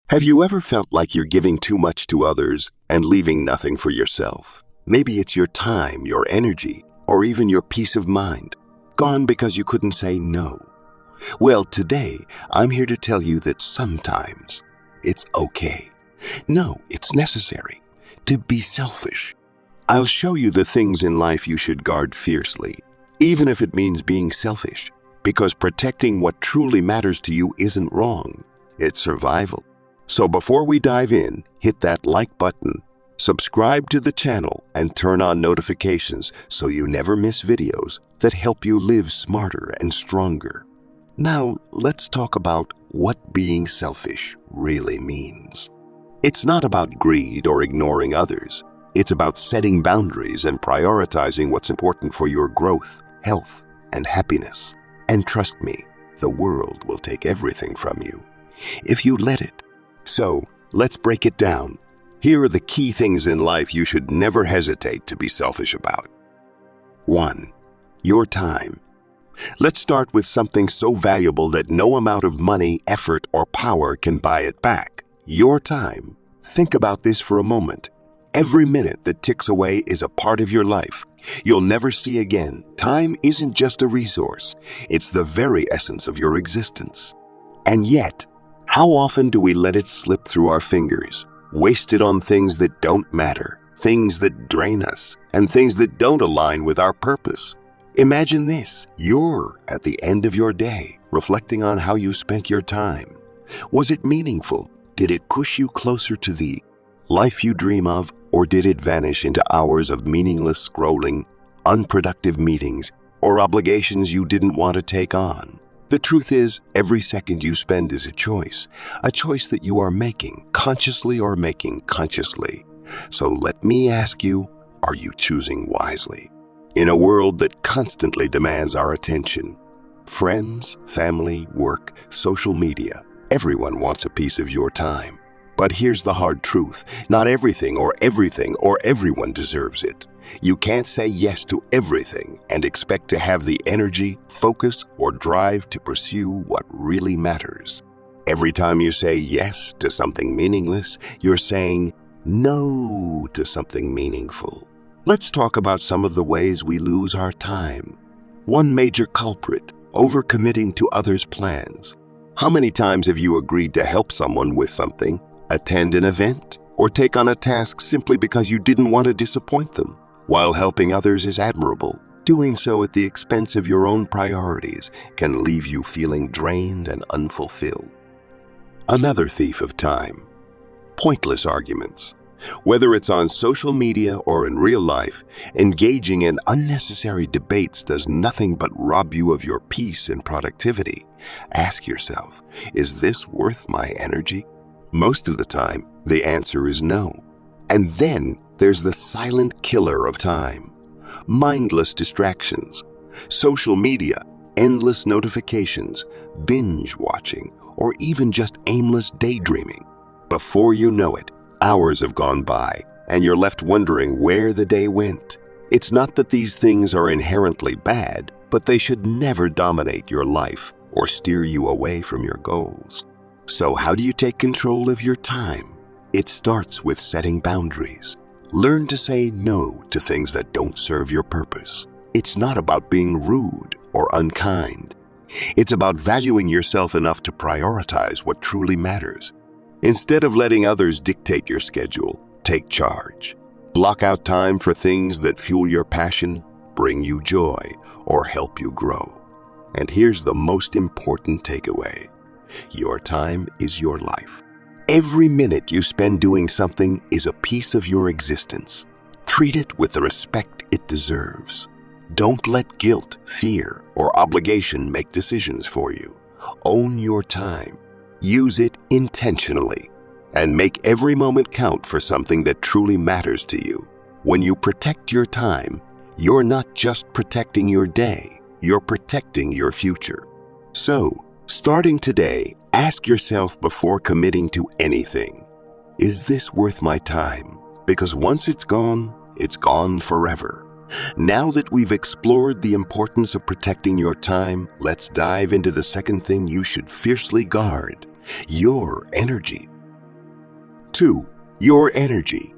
Have you ever felt like you're giving too much to others and leaving nothing for yourself? Maybe it's your time, your energy, or even your peace of mind, gone because you couldn't say no. Well, today, I'm here to tell you that sometimes it's okay. No, it's necessary to be selfish. I'll show you the things in life you should guard fiercely, even if it means being selfish, because protecting what truly matters to you isn't wrong. It's survival. So before we dive in, hit that like button, subscribe to the channel, and turn on notifications so you never miss videos that help you live smarter and stronger. Now, let's talk about what being selfish really means. It's not about greed or ignoring others. It's about setting boundaries and prioritizing what's important for your growth, health, and happiness. And trust me, the world will take everything from you if you let it. So, let's break it down. Here are the key things in life you should never hesitate to be selfish about. 1. Your time. Let's start with something so valuable that no amount of money, effort, or power can buy it back. Your time. Think about this for a moment. Every minute that ticks away is a part of your life you'll never see again. Time isn't just a resource. It's the very essence of your existence. And yet, how often do we let it slip through our fingers, wasted on things that don't matter, things that drain us, and things that don't align with our purpose? Imagine this. You're at the end of your day, reflecting on how you spent your time. Was it meaningful? Did it push you closer to the life you dream of, or did it vanish into hours of meaningless scrolling, unproductive meetings, or obligations you didn't want to take on? The truth is, every second you spend is a choice that you are making, consciously or making consciously. So let me ask you, are you choosing wisely? In a world that constantly demands our attention, friends, family, work, social media, everyone wants a piece of your time. But here's the hard truth. Not everything or everyone deserves it. You can't say yes to everything and expect to have the energy, focus, or drive to pursue what really matters. Every time you say yes to something meaningless, you're saying no to something meaningful. Let's talk about some of the ways we lose our time. One major culprit, overcommitting to others' plans. How many times have you agreed to help someone with something, attend an event, or take on a task simply because you didn't want to disappoint them? While helping others is admirable, doing so at the expense of your own priorities can leave you feeling drained and unfulfilled. Another thief of time. Pointless arguments. Whether it's on social media or in real life, engaging in unnecessary debates does nothing but rob you of your peace and productivity. Ask yourself, is this worth my energy? Most of the time, the answer is no. And then there's the silent killer of time. Mindless distractions, social media, endless notifications, binge watching, or even just aimless daydreaming. Before you know it, hours have gone by, and you're left wondering where the day went. It's not that these things are inherently bad, but they should never dominate your life or steer you away from your goals. So how do you take control of your time? It starts with setting boundaries. Learn to say no to things that don't serve your purpose. It's not about being rude or unkind. It's about valuing yourself enough to prioritize what truly matters. Instead of letting others dictate your schedule, take charge. Block out time for things that fuel your passion, bring you joy, or help you grow. And here's the most important takeaway. Your time is your life. Every minute you spend doing something is a piece of your existence. Treat it with the respect it deserves. Don't let guilt, fear, or obligation make decisions for you. Own your time. Use it intentionally. And make every moment count for something that truly matters to you. When you protect your time, you're not just protecting your day, you're protecting your future. So, starting today, ask yourself before committing to anything, is this worth my time? Because once it's gone forever. Now that we've explored the importance of protecting your time, let's dive into the second thing you should fiercely guard, your energy. 2. Your energy.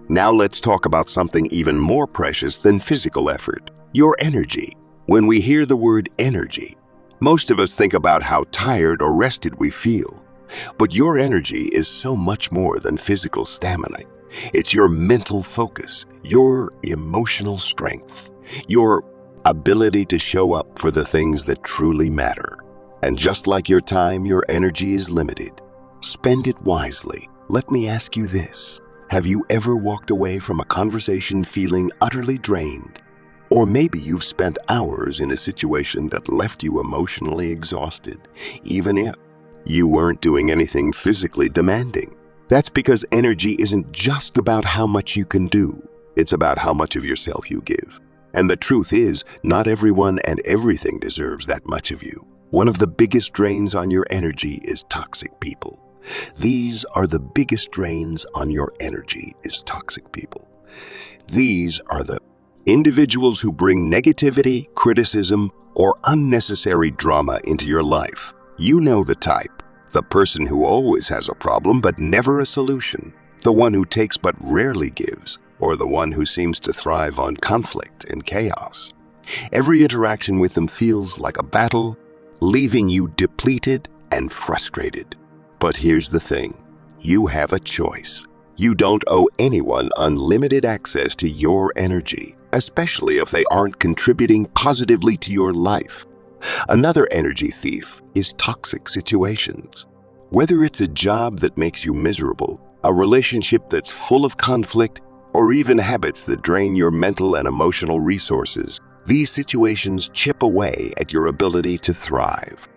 Now let's talk about something even more precious than physical effort, your energy. When we hear the word energy, most of us think about how tired or rested we feel. But your energy is so much more than physical stamina. It's your mental focus, your emotional strength, your ability to show up for the things that truly matter. And just like your time, your energy is limited. Spend it wisely. Let me ask you this. Have you ever walked away from a conversation feeling utterly drained? Or maybe you've spent hours in a situation that left you emotionally exhausted, even if you weren't doing anything physically demanding. That's because energy isn't just about how much you can do. It's about how much of yourself you give. And the truth is, not everyone and everything deserves that much of you. One of the biggest drains on your energy is toxic people. These are the biggest drains on your energy is toxic people. These are the individuals who bring negativity, criticism, or unnecessary drama into your life. You know the type. The person who always has a problem but never a solution. The one who takes but rarely gives. Or the one who seems to thrive on conflict and chaos. Every interaction with them feels like a battle, leaving you depleted and frustrated. But here's the thing. You have a choice. You don't owe anyone unlimited access to your energy, especially if they aren't contributing positively to your life. Another energy thief is toxic situations. Whether it's a job that makes you miserable, a relationship that's full of conflict, or even habits that drain your mental and emotional resources, these situations chip away at your ability to thrive.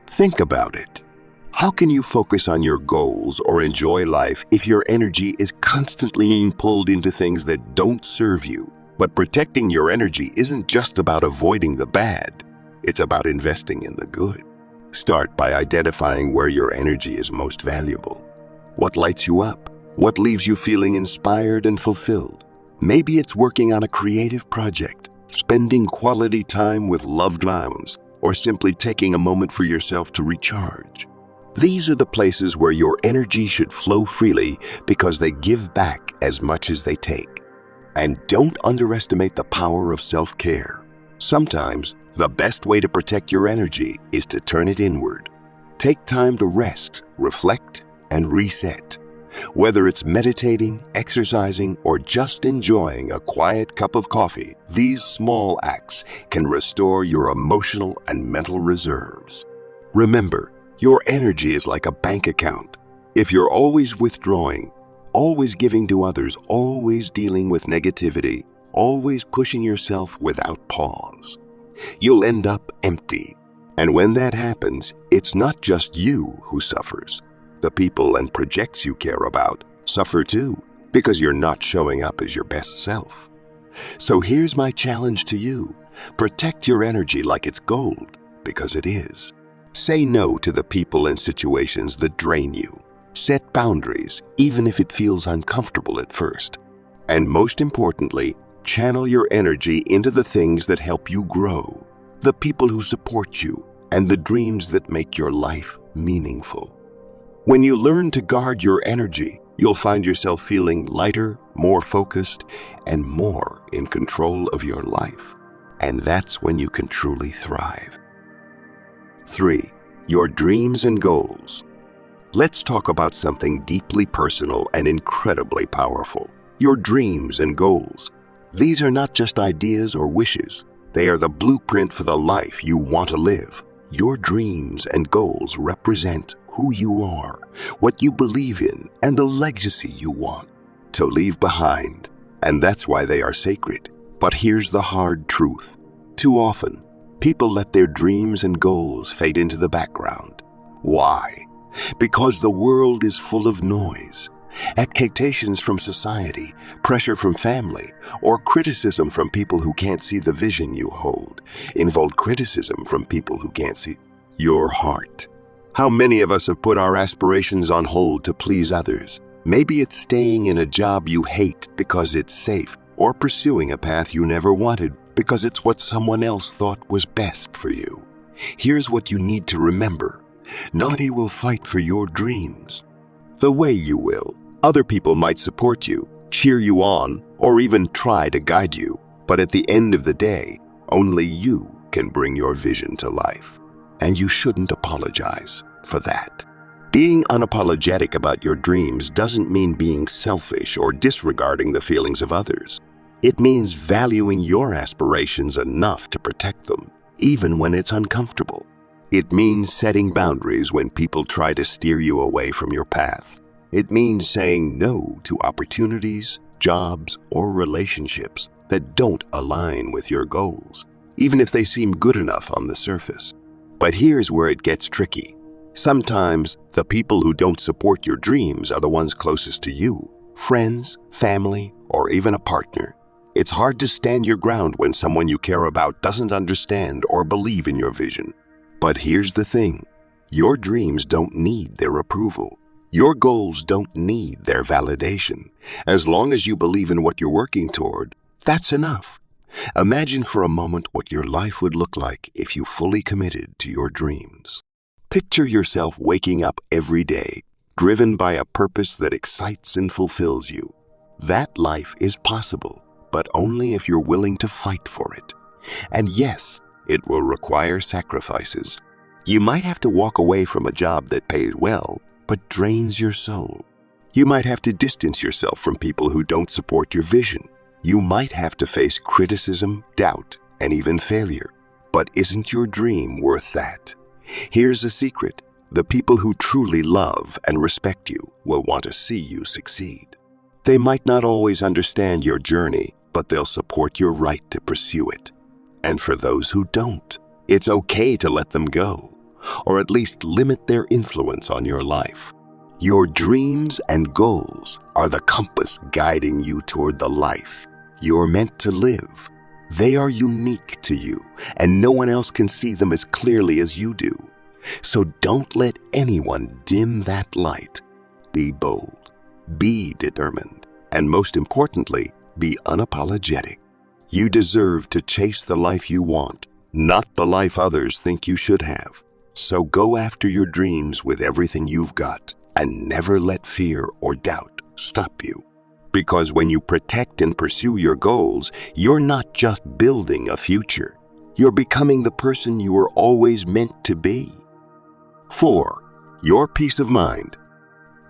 Think about it. How can you focus on your goals or enjoy life if your energy is constantly being pulled into things that don't serve you? But protecting your energy isn't just about avoiding the bad. It's about investing in the good. Start by identifying where your energy is most valuable. What lights you up? What leaves you feeling inspired and fulfilled? Maybe it's working on a creative project, spending quality time with loved ones, or simply taking a moment for yourself to recharge. These are the places where your energy should flow freely because they give back as much as they take. And don't underestimate the power of self-care. Sometimes, the best way to protect your energy is to turn it inward. Take time to rest, reflect, and reset. Whether it's meditating, exercising, or just enjoying a quiet cup of coffee, these small acts can restore your emotional and mental reserves. Remember, your energy is like a bank account. If you're always withdrawing, always giving to others, always dealing with negativity, always pushing yourself without pause, you'll end up empty. And when that happens, it's not just you who suffers. The people and projects you care about suffer too, because you're not showing up as your best self. So here's my challenge to you. Protect your energy like it's gold, because it is. Say no to the people and situations that drain you. Set boundaries, even if it feels uncomfortable at first. And most importantly, channel your energy into the things that help you grow, the people who support you, and the dreams that make your life meaningful. When you learn to guard your energy, you'll find yourself feeling lighter, more focused, and more in control of your life. And that's when you can truly thrive. 3. Your dreams and goals. Let's talk about something deeply personal and incredibly powerful. Your dreams and goals. These are not just ideas or wishes. They are the blueprint for the life you want to live. Your dreams and goals represent who you are, what you believe in, and the legacy you want to leave behind. And that's why they are sacred. But here's the hard truth. Too often, people let their dreams and goals fade into the background. Why? Because the world is full of noise. Expectations from society, pressure from family, or criticism from people who can't see the vision you hold. Involve criticism from people who can't see your heart. How many of us have put our aspirations on hold to please others? Maybe it's staying in a job you hate because it's safe, or pursuing a path you never wanted because it's what someone else thought was best for you. Here's what you need to remember. Nobody will fight for your dreams the way you will. Other people might support you, cheer you on, or even try to guide you, but at the end of the day, only you can bring your vision to life. And you shouldn't apologize for that. Being unapologetic about your dreams doesn't mean being selfish or disregarding the feelings of others. It means valuing your aspirations enough to protect them, even when it's uncomfortable. It means setting boundaries when people try to steer you away from your path. It means saying no to opportunities, jobs, or relationships that don't align with your goals, even if they seem good enough on the surface. But here's where it gets tricky. Sometimes the people who don't support your dreams are the ones closest to you, friends, family, or even a partner. It's hard to stand your ground when someone you care about doesn't understand or believe in your vision. But here's the thing. Your dreams don't need their approval. Your goals don't need their validation. As long as you believe in what you're working toward, that's enough. Imagine for a moment what your life would look like if you fully committed to your dreams. Picture yourself waking up every day, driven by a purpose that excites and fulfills you. That life is possible, but only if you're willing to fight for it. And yes, it will require sacrifices. You might have to walk away from a job that pays well, but drains your soul. You might have to distance yourself from people who don't support your vision. You might have to face criticism, doubt, and even failure. But isn't your dream worth that? Here's a secret. The people who truly love and respect you will want to see you succeed. They might not always understand your journey, but they'll support your right to pursue it. And for those who don't, it's okay to let them go, or at least limit their influence on your life. Your dreams and goals are the compass guiding you toward the life you're meant to live. They are unique to you, and no one else can see them as clearly as you do. So don't let anyone dim that light. Be bold, be determined, and most importantly, be unapologetic. You deserve to chase the life you want, not the life others think you should have. So go after your dreams with everything you've got, and never let fear or doubt stop you. Because when you protect and pursue your goals, you're not just building a future. You're becoming the person you were always meant to be. 4. Your peace of mind.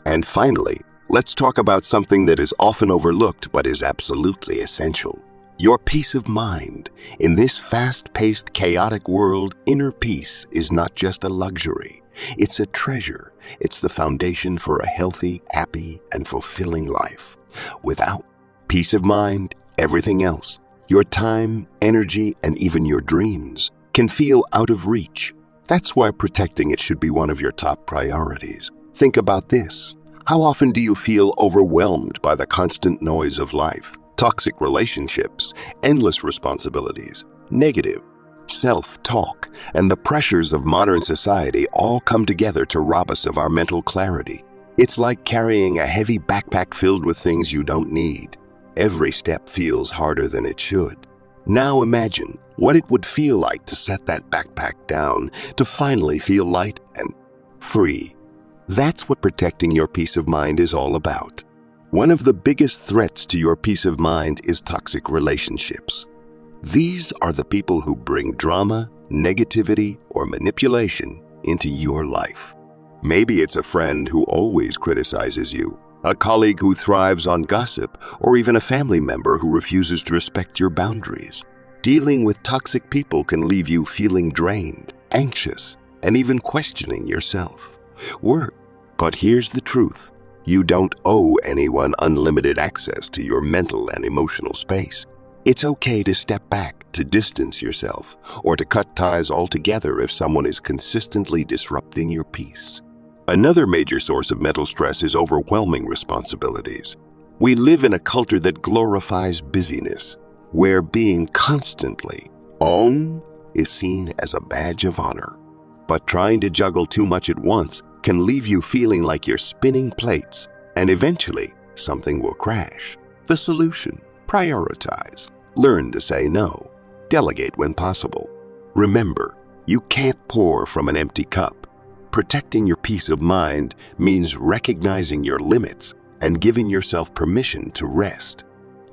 And finally, let's talk about something that is often overlooked but is absolutely essential. Your peace of mind. In this fast-paced, chaotic world, inner peace is not just a luxury. It's a treasure. It's the foundation for a healthy, happy, and fulfilling life. Without peace of mind, everything else, your time, energy, and even your dreams, can feel out of reach. That's why protecting it should be one of your top priorities. Think about this. How often do you feel overwhelmed by the constant noise of life? Toxic relationships, endless responsibilities, negative self-talk, and the pressures of modern society all come together to rob us of our mental clarity. It's like carrying a heavy backpack filled with things you don't need. Every step feels harder than it should. Now imagine what it would feel like to set that backpack down, to finally feel light and free. That's what protecting your peace of mind is all about. One of the biggest threats to your peace of mind is toxic relationships. These are the people who bring drama, negativity, or manipulation into your life. Maybe it's a friend who always criticizes you, a colleague who thrives on gossip, or even a family member who refuses to respect your boundaries. Dealing with toxic people can leave you feeling drained, anxious, and even questioning yourself. But here's the truth. You don't owe anyone unlimited access to your mental and emotional space. It's okay to step back, to distance yourself, or to cut ties altogether if someone is consistently disrupting your peace. Another major source of mental stress is overwhelming responsibilities. We live in a culture that glorifies busyness, where being constantly on is seen as a badge of honor. But trying to juggle too much at once can leave you feeling like you're spinning plates, and eventually something will crash. The solution: prioritize. Learn to say no. Delegate when possible. Remember, you can't pour from an empty cup. Protecting your peace of mind means recognizing your limits and giving yourself permission to rest.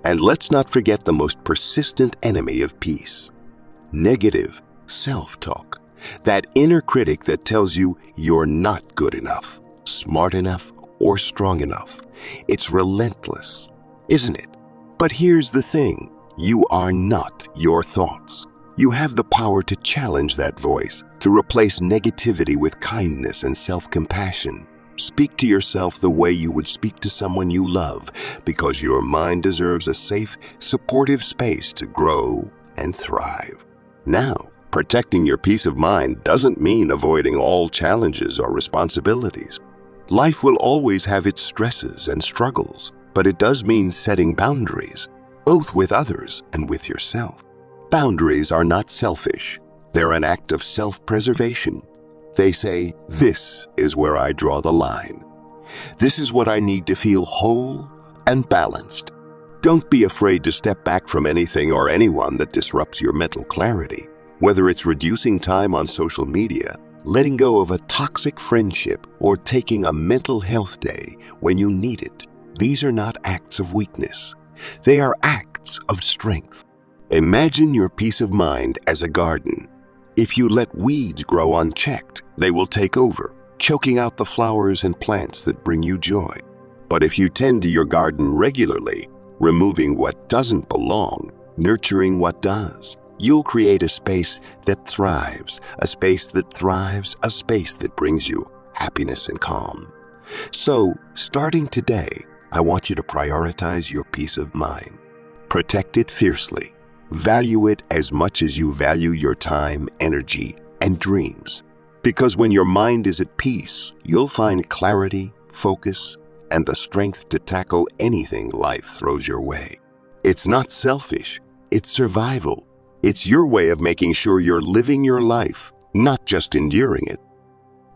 And let's not forget the most persistent enemy of peace: negative self-talk. That inner critic that tells you you're not good enough, smart enough, or strong enough. It's relentless, isn't it? But here's the thing: you are not your thoughts. You have the power to challenge that voice, to replace negativity with kindness and self-compassion. Speak to yourself the way you would speak to someone you love, because your mind deserves a safe, supportive space to grow and thrive. Now, protecting your peace of mind doesn't mean avoiding all challenges or responsibilities. Life will always have its stresses and struggles, but it does mean setting boundaries, both with others and with yourself. Boundaries are not selfish. They're an act of self-preservation. They say, this is where I draw the line. This is what I need to feel whole and balanced. Don't be afraid to step back from anything or anyone that disrupts your mental clarity. Whether it's reducing time on social media, letting go of a toxic friendship, or taking a mental health day when you need it, these are not acts of weakness. They are acts of strength. Imagine your peace of mind as a garden. If you let weeds grow unchecked, they will take over, choking out the flowers and plants that bring you joy. But if you tend to your garden regularly, removing what doesn't belong, nurturing what does, you'll create a space that thrives, a space that thrives, a space that brings you happiness and calm. So, starting today, I want you to prioritize your peace of mind. Protect it fiercely. Value it as much as you value your time, energy, and dreams. Because when your mind is at peace, you'll find clarity, focus, and the strength to tackle anything life throws your way. It's not selfish, it's survival. It's your way of making sure you're living your life, not just enduring it.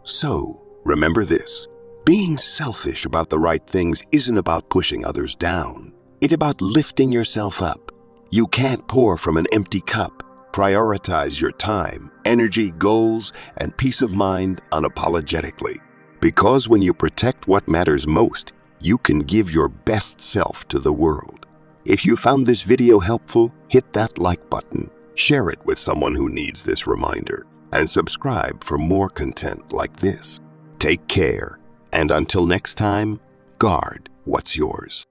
So, remember this: being selfish about the right things isn't about pushing others down. It's about lifting yourself up. You can't pour from an empty cup. Prioritize your time, energy, goals, and peace of mind unapologetically. Because when you protect what matters most, you can give your best self to the world. If you found this video helpful, hit that like button, share it with someone who needs this reminder, and subscribe for more content like this. Take care, and until next time, guard what's yours.